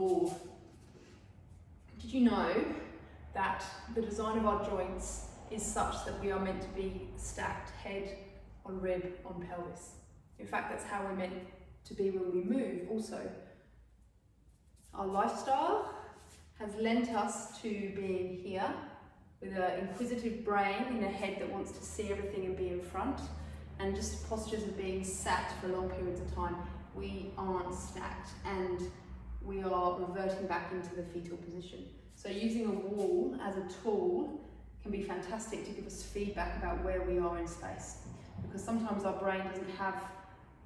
wall. Did you know that the design of our joints is such that we are meant to be stacked head on rib on pelvis? In fact, that's how we're meant to be when we move also. Our lifestyle has lent us to being here with an inquisitive brain in a head that wants to see everything and be in front, and just postures of being sat for long periods of time. We aren't stacked and we are reverting back into the fetal position. So using a wall as a tool can be fantastic to give us feedback about where we are in space, because sometimes our brain doesn't have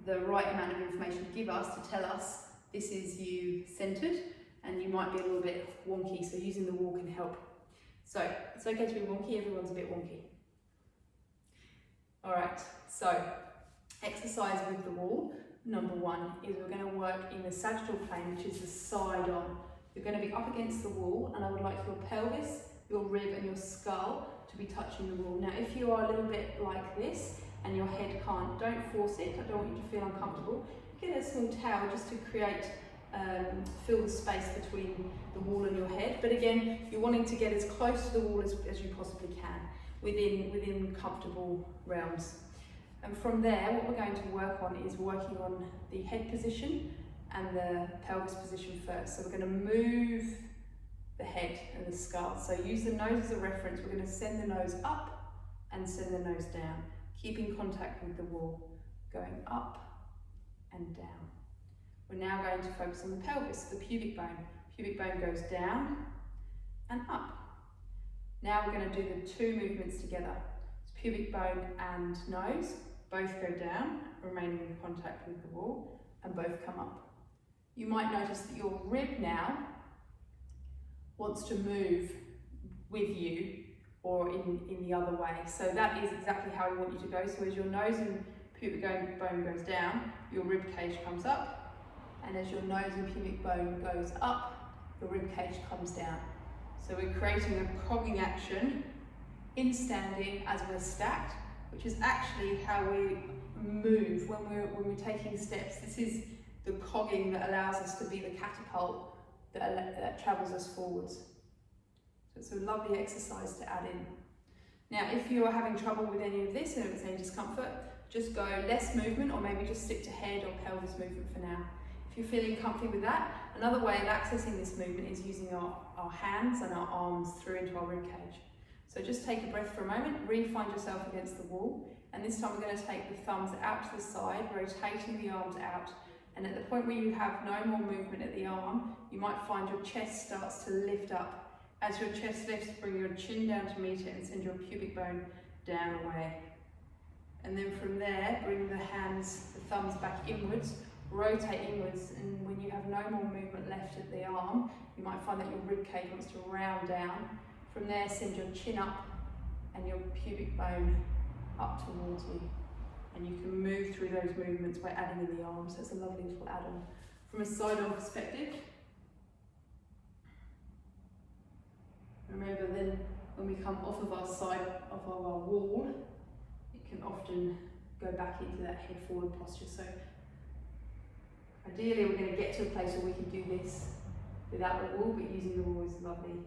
the right amount of information to give us to tell us this is you centered and you might be a little bit wonky, so using the wall can help. So it's okay to be wonky, everyone's a bit wonky. All right, so exercise with the wall. Number one is we're going to work in the sagittal plane, which is the side on. You're going to be up against the wall, and I would like your pelvis, your rib and your skull to be touching the wall. Now if you are a little bit like this and your head can't, don't force it, I don't want you to feel uncomfortable. Get a small towel just to create, fill the space between the wall and your head. But again, you're wanting to get as close to the wall as you possibly can, within comfortable realms. And from there, what we're going to work on is working on the head position and the pelvis position first. So we're going to move the head and the skull. So use the nose as a reference. We're going to send the nose up and send the nose down, keeping contact with the wall, going up and down. We're now going to focus on the pelvis, the pubic bone. Pubic bone goes down and up. Now we're going to do the two movements together. It's pubic bone and nose, both go down, remaining in contact with the wall, and both come up. You might notice that your rib now wants to move with you or in the other way. So that is exactly how we want you to go. So as your nose and pubic bone goes down, your rib cage comes up, and as your nose and pubic bone goes up, your rib cage comes down. So we're creating a cogging action in standing as we're stacked, which is actually how we move when we're taking steps. This is the cogging that allows us to be the catapult that travels us forwards. So it's a lovely exercise to add in. Now, if you are having trouble with any of this and if there's any discomfort, just go less movement, or maybe just stick to head or pelvis movement for now. If you're feeling comfy with that, another way of accessing this movement is using our hands and our arms through into our rib cage. So just take a breath for a moment, re-find yourself against the wall, and this time we're going to take the thumbs out to the side, rotating the arms out. And at the point where you have no more movement at the arm, you might find your chest starts to lift up. As your chest lifts, bring your chin down to meet it and send your pubic bone down away. And then from there, bring the hands, the thumbs back inwards, rotate inwards, and when you have no more movement left at the arm, you might find that your rib cage wants to round down. From there, send your chin up and your pubic bone up towards you. And you can move through those movements by adding in the arms, so it's a lovely little add-on. From a side-on perspective, remember then when we come off of our side, off of our wall, it can often go back into that head forward posture. So ideally we're going to get to a place where we can do this without the wall, but using the wall is lovely.